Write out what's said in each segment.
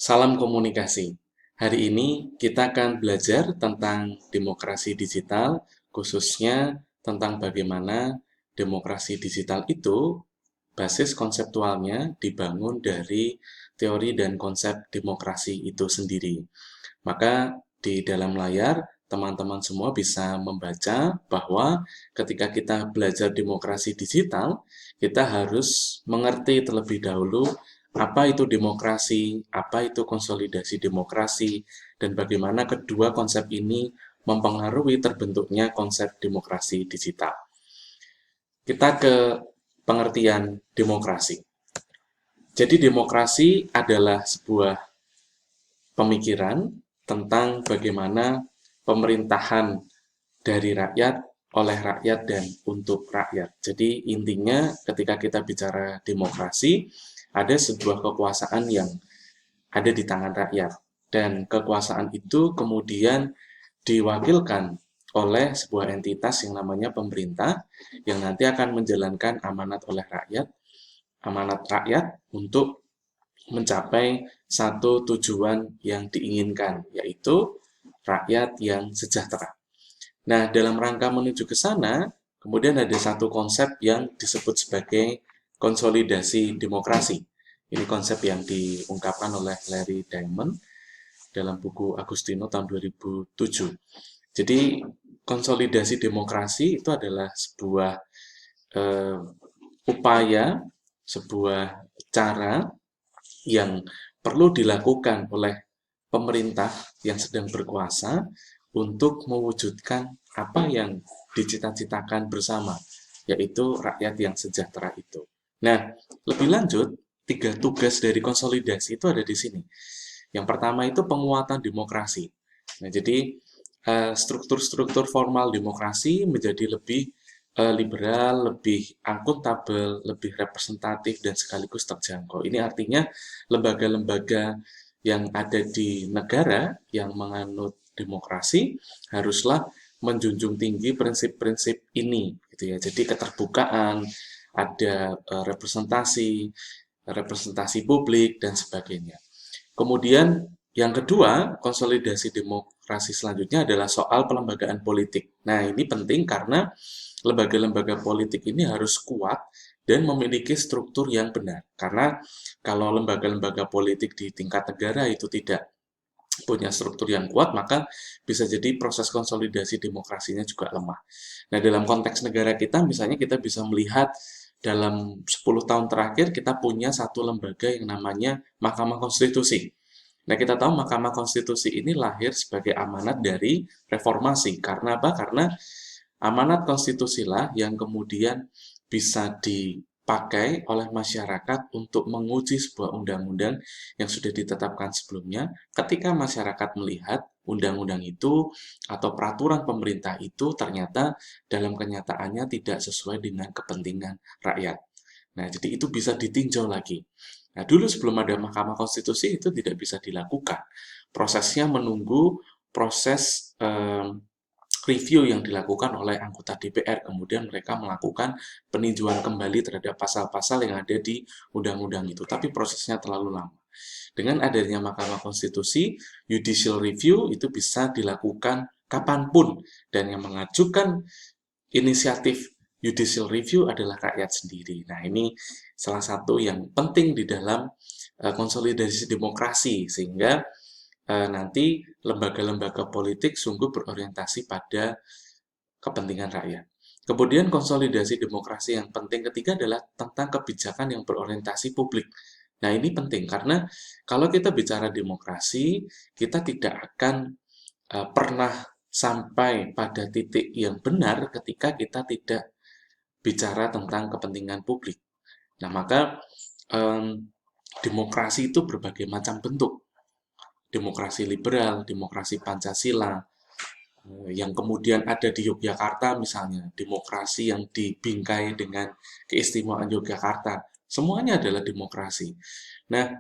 Salam komunikasi. Hari ini kita akan belajar tentang demokrasi digital, khususnya tentang bagaimana demokrasi digital itu basis konseptualnya dibangun dari teori dan konsep demokrasi itu sendiri. Maka di dalam layar, teman-teman semua bisa membaca bahwa ketika kita belajar demokrasi digital, kita harus mengerti terlebih dahulu apa itu demokrasi, apa itu konsolidasi demokrasi, dan bagaimana kedua konsep ini mempengaruhi terbentuknya konsep demokrasi digital. Kita ke pengertian demokrasi. Jadi demokrasi adalah sebuah pemikiran tentang bagaimana pemerintahan dari rakyat, oleh rakyat, dan untuk rakyat. Jadi intinya ketika kita bicara demokrasi, ada sebuah kekuasaan yang ada di tangan rakyat. Dan kekuasaan itu kemudian diwakilkan oleh sebuah entitas yang namanya pemerintah, yang nanti akan menjalankan amanat rakyat untuk mencapai satu tujuan yang diinginkan, yaitu rakyat yang sejahtera. Nah, dalam rangka menuju ke sana, kemudian ada satu konsep yang disebut sebagai konsolidasi demokrasi. Ini konsep yang diungkapkan oleh Larry Diamond dalam buku Agustino tahun 2007. Jadi, konsolidasi demokrasi itu adalah sebuah eh, upaya, sebuah cara yang perlu dilakukan oleh pemerintah yang sedang berkuasa untuk mewujudkan apa yang dicita-citakan bersama, yaitu rakyat yang sejahtera itu. Nah, lebih lanjut, 3 tugas dari konsolidasi itu ada di sini. Yang pertama itu penguatan demokrasi. Nah, jadi struktur-struktur formal demokrasi menjadi lebih liberal, lebih akuntabel, lebih representatif, dan sekaligus terjangkau. Ini artinya lembaga-lembaga yang ada di negara yang menganut demokrasi haruslah menjunjung tinggi prinsip-prinsip ini, gitu ya. Jadi keterbukaan, ada representasi publik dan sebagainya. Kemudian yang kedua, konsolidasi demokrasi selanjutnya adalah soal pelembagaan politik. Nah, ini penting karena lembaga-lembaga politik ini harus kuat dan memiliki struktur yang benar. Karena kalau lembaga-lembaga politik di tingkat negara itu tidak punya struktur yang kuat, maka bisa jadi proses konsolidasi demokrasinya juga lemah. Nah, dalam konteks negara kita, misalnya kita bisa melihat dalam 10 tahun terakhir kita punya satu lembaga yang namanya Mahkamah Konstitusi. Nah, kita tahu Mahkamah Konstitusi ini lahir sebagai amanat dari reformasi. Karena apa? Karena amanat konstitusilah yang kemudian bisa dipakai oleh masyarakat untuk menguji sebuah undang-undang yang sudah ditetapkan sebelumnya. Ketika masyarakat melihat undang-undang itu atau peraturan pemerintah itu ternyata dalam kenyataannya tidak sesuai dengan kepentingan rakyat. Nah, jadi itu bisa ditinjau lagi. Nah, dulu sebelum ada Mahkamah Konstitusi itu tidak bisa dilakukan. Prosesnya menunggu proses review yang dilakukan oleh anggota DPR. Kemudian mereka melakukan peninjauan kembali terhadap pasal-pasal yang ada di undang-undang itu. Tapi prosesnya terlalu lama. Dengan adanya Mahkamah Konstitusi, judicial review itu bisa dilakukan kapanpun. Dan yang mengajukan inisiatif judicial review adalah rakyat sendiri. Nah, ini salah satu yang penting di dalam konsolidasi demokrasi, sehingga nanti lembaga-lembaga politik sungguh berorientasi pada kepentingan rakyat. Kemudian konsolidasi demokrasi yang penting ketiga adalah tentang kebijakan yang berorientasi publik. Nah, ini penting karena kalau kita bicara demokrasi, kita tidak akan pernah sampai pada titik yang benar ketika kita tidak bicara tentang kepentingan publik. Nah, maka demokrasi itu berbagai macam bentuk. Demokrasi liberal, demokrasi Pancasila, yang kemudian ada di Yogyakarta misalnya, demokrasi yang dibingkai dengan keistimewaan Yogyakarta, semuanya adalah demokrasi. Nah,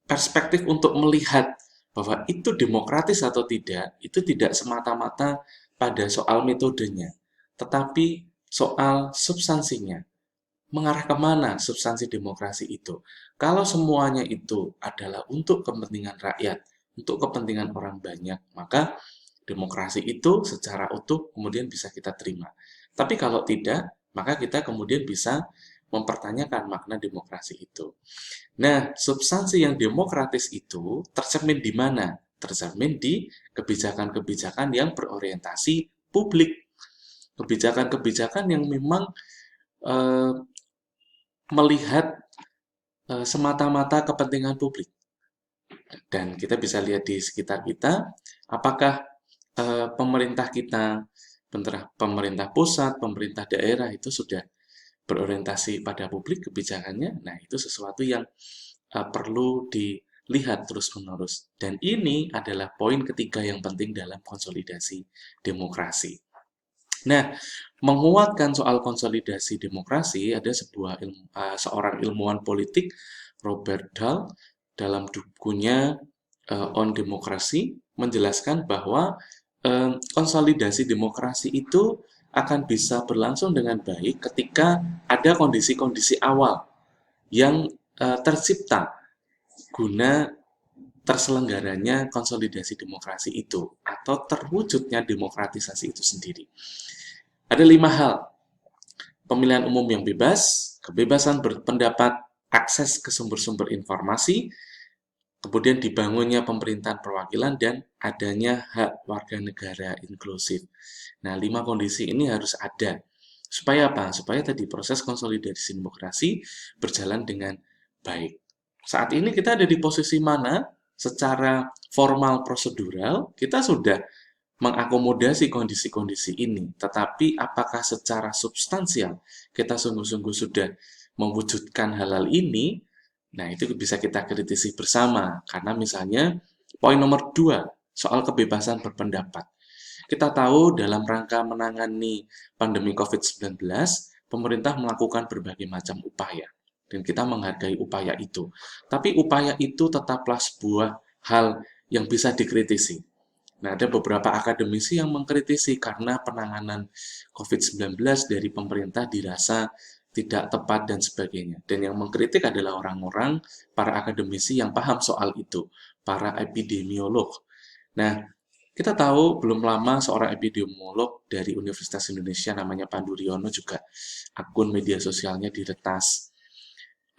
perspektif untuk melihat bahwa itu demokratis atau tidak, itu tidak semata-mata pada soal metodenya, tetapi soal substansinya. mengarah kemana substansi demokrasi itu. Kalau semuanya itu adalah untuk kepentingan rakyat, untuk kepentingan orang banyak, maka demokrasi itu secara utuh kemudian bisa kita terima. Tapi kalau tidak, maka kita kemudian bisa mempertanyakan makna demokrasi itu. Nah, substansi yang demokratis itu tercermin di mana? Tercermin di kebijakan-kebijakan yang berorientasi publik. Kebijakan-kebijakan yang memang eh, melihat semata-mata kepentingan publik. Dan kita bisa lihat di sekitar kita, apakah pemerintah kita, pemerintah pusat, pemerintah daerah itu sudah berorientasi pada publik kebijakannya. Nah, itu sesuatu yang perlu dilihat terus-menerus. Dan ini adalah poin ketiga yang penting dalam konsolidasi demokrasi. Nah, menguatkan soal konsolidasi demokrasi, ada seorang ilmuwan politik, Robert Dahl, dalam bukunya On Democracy, menjelaskan bahwa konsolidasi demokrasi itu akan bisa berlangsung dengan baik ketika ada kondisi-kondisi awal yang tercipta guna terselenggaranya konsolidasi demokrasi itu atau terwujudnya demokratisasi itu sendiri. Ada 5 hal: pemilihan umum yang bebas, kebebasan berpendapat, akses ke sumber-sumber informasi, kemudian dibangunnya pemerintahan perwakilan, dan adanya hak warga negara inklusif. Nah, 5 kondisi ini harus ada. Supaya apa? Supaya tadi proses konsolidasi demokrasi berjalan dengan baik. Saat ini kita ada di posisi mana? Secara formal prosedural, kita sudah mengakomodasi kondisi-kondisi ini. Tetapi apakah secara substansial kita sungguh-sungguh sudah mewujudkan hal-hal ini? Nah, itu bisa kita kritisi bersama. Karena misalnya poin nomor 2, soal kebebasan berpendapat. Kita tahu dalam rangka menangani pandemi COVID-19, pemerintah melakukan berbagai macam upaya. Dan kita menghargai upaya itu. Tapi upaya itu tetaplah sebuah hal yang bisa dikritisi. Nah, ada beberapa akademisi yang mengkritisi karena penanganan COVID-19 dari pemerintah dirasa tidak tepat dan sebagainya. Dan yang mengkritik adalah orang-orang, para akademisi yang paham soal itu, para epidemiolog. Nah, kita tahu belum lama seorang epidemiolog dari Universitas Indonesia namanya Pandu Riono juga akun media sosialnya diretas.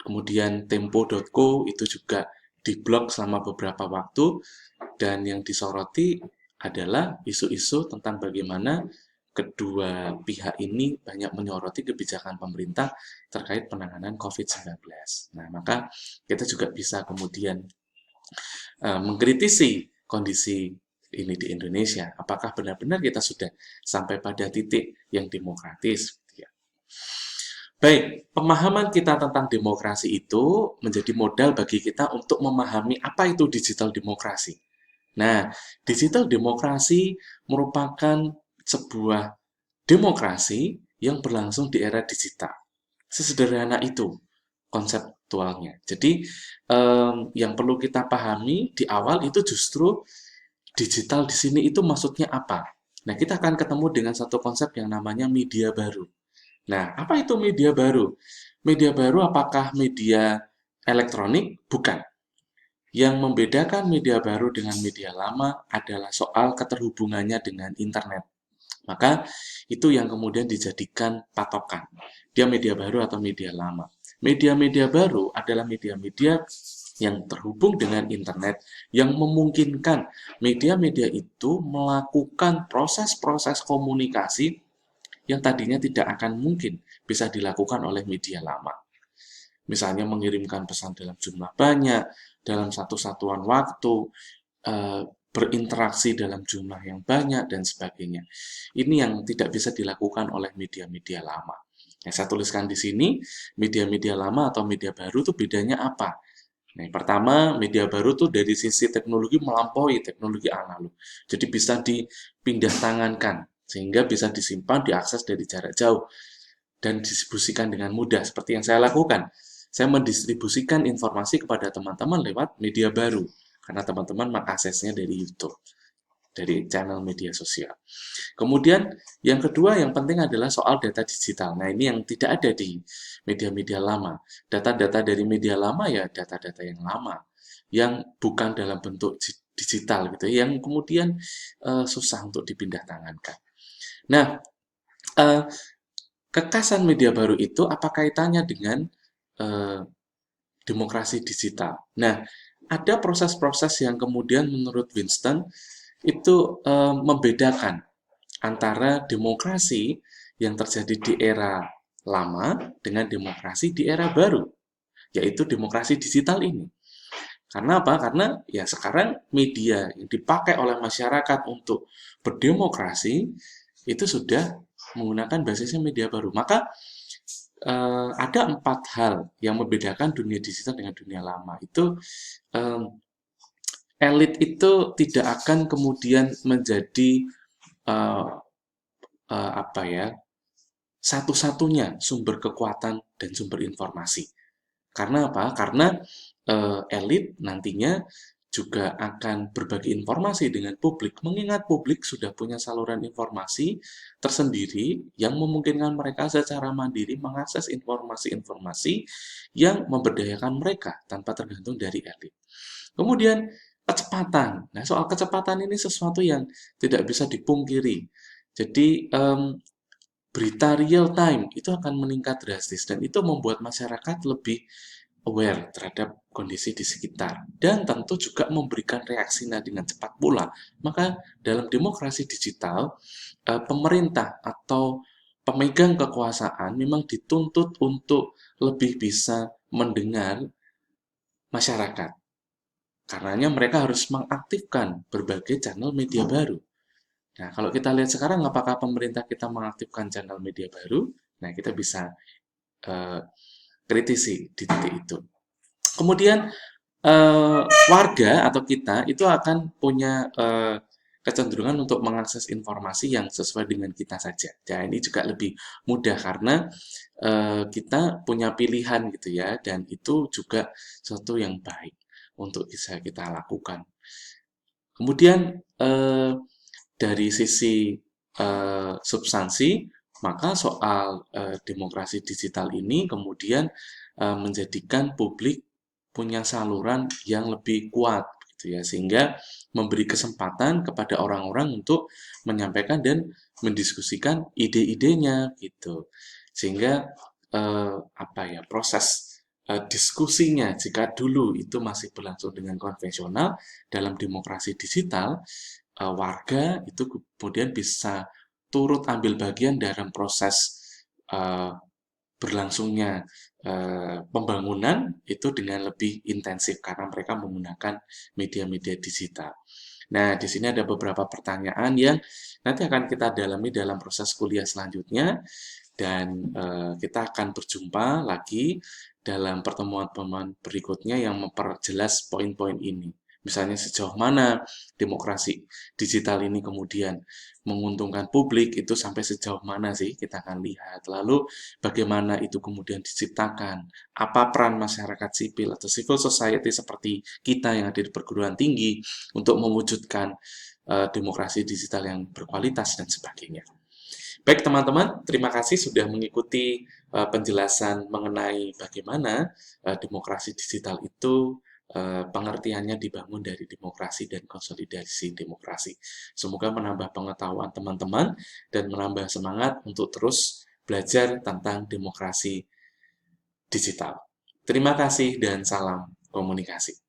Kemudian tempo.co itu juga diblok selama beberapa waktu, dan yang disoroti adalah isu-isu tentang bagaimana kedua pihak ini banyak menyoroti kebijakan pemerintah terkait penanganan COVID-19. Nah, maka kita juga bisa kemudian mengkritisi kondisi ini di Indonesia. Apakah benar-benar kita sudah sampai pada titik yang demokratis? Baik, pemahaman kita tentang demokrasi itu menjadi modal bagi kita untuk memahami apa itu digital demokrasi. Nah, digital demokrasi merupakan sebuah demokrasi yang berlangsung di era digital. Sesederhana itu konseptualnya. Jadi, yang perlu kita pahami di awal itu justru digital di sini itu maksudnya apa? Nah, kita akan ketemu dengan satu konsep yang namanya media baru. Nah, apa itu media baru? Media baru apakah media elektronik? Bukan. Yang membedakan media baru dengan media lama adalah soal keterhubungannya dengan internet. Maka itu yang kemudian dijadikan patokan. Dia media baru atau media lama. Media-media baru adalah media-media yang terhubung dengan internet, yang memungkinkan media-media itu melakukan proses-proses komunikasi yang tadinya tidak akan mungkin bisa dilakukan oleh media lama. Misalnya mengirimkan pesan dalam jumlah banyak, dalam satu satuan waktu, berinteraksi dalam jumlah yang banyak, dan sebagainya. Ini yang tidak bisa dilakukan oleh media-media lama. Yang saya tuliskan di sini, media-media lama atau media baru itu bedanya apa? Nah, pertama, media baru tuh dari sisi teknologi melampaui teknologi analog. Jadi bisa dipindah tangankan, sehingga bisa disimpan, diakses dari jarak jauh, dan didistribusikan dengan mudah. Seperti yang saya lakukan. Saya mendistribusikan informasi kepada teman-teman lewat media baru, karena teman-teman mengaksesnya dari YouTube. dari channel media sosial. Kemudian yang kedua yang penting adalah soal data digital. Nah, ini yang tidak ada di media-media lama. Data-data dari media lama ya data-data yang lama, yang bukan dalam bentuk digital gitu, yang kemudian susah untuk dipindah tangankan. Nah, kekasan media baru itu apa kaitannya dengan demokrasi digital? Nah, ada proses-proses yang kemudian menurut Winston itu membedakan antara demokrasi yang terjadi di era lama dengan demokrasi di era baru, yaitu demokrasi digital ini. Karena apa? Karena ya sekarang media yang dipakai oleh masyarakat untuk berdemokrasi itu sudah menggunakan basisnya media baru. Maka ada 4 hal yang membedakan dunia digital dengan dunia lama. Itu elit itu tidak akan kemudian menjadi apa ya, satu-satunya sumber kekuatan dan sumber informasi. Karena apa? Karena elit nantinya juga akan berbagi informasi dengan publik, mengingat publik sudah punya saluran informasi tersendiri yang memungkinkan mereka secara mandiri mengakses informasi-informasi yang memberdayakan mereka tanpa tergantung dari elit. Kemudian kecepatan. Nah, soal kecepatan ini sesuatu yang tidak bisa dipungkiri. Jadi berita real time itu akan meningkat drastis dan itu membuat masyarakat lebih aware terhadap kondisi di sekitar dan tentu juga memberikan reaksinya dengan cepat pula. Maka dalam demokrasi digital pemerintah atau pemegang kekuasaan memang dituntut untuk lebih bisa mendengar masyarakat. Karenanya mereka harus mengaktifkan berbagai channel media baru. Nah, kalau kita lihat sekarang apakah pemerintah kita mengaktifkan channel media baru? Nah, kita bisa kritisi di titik itu. Kemudian warga atau kita itu akan punya kecenderungan untuk mengakses informasi yang sesuai dengan kita saja. Nah, ini juga lebih mudah karena kita punya pilihan gitu ya, dan itu juga sesuatu yang baik untuk bisa kita lakukan. Kemudian dari sisi substansi, maka soal demokrasi digital ini kemudian menjadikan publik punya saluran yang lebih kuat gitu ya, sehingga memberi kesempatan kepada orang-orang untuk menyampaikan dan mendiskusikan ide-idenya gitu. Sehingga apa ya, proses diskusinya jika dulu itu masih berlangsung dengan konvensional, dalam demokrasi digital warga itu kemudian bisa turut ambil bagian dalam proses berlangsungnya pembangunan itu dengan lebih intensif karena mereka menggunakan media-media digital. Nah, di sini ada beberapa pertanyaan yang nanti akan kita dalami dalam proses kuliah selanjutnya dan kita akan berjumpa lagi dalam pertemuan-pertemuan berikutnya yang memperjelas poin-poin ini. Misalnya sejauh mana demokrasi digital ini kemudian menguntungkan publik, itu sampai sejauh mana sih kita akan lihat. Lalu bagaimana itu kemudian diciptakan, apa peran masyarakat sipil atau civil society seperti kita yang ada di perguruan tinggi untuk mewujudkan demokrasi digital yang berkualitas dan sebagainya. Baik teman-teman, terima kasih sudah mengikuti penjelasan mengenai bagaimana demokrasi digital itu pengertiannya dibangun dari demokrasi dan konsolidasi demokrasi. Semoga menambah pengetahuan teman-teman dan menambah semangat untuk terus belajar tentang demokrasi digital. Terima kasih dan salam komunikasi.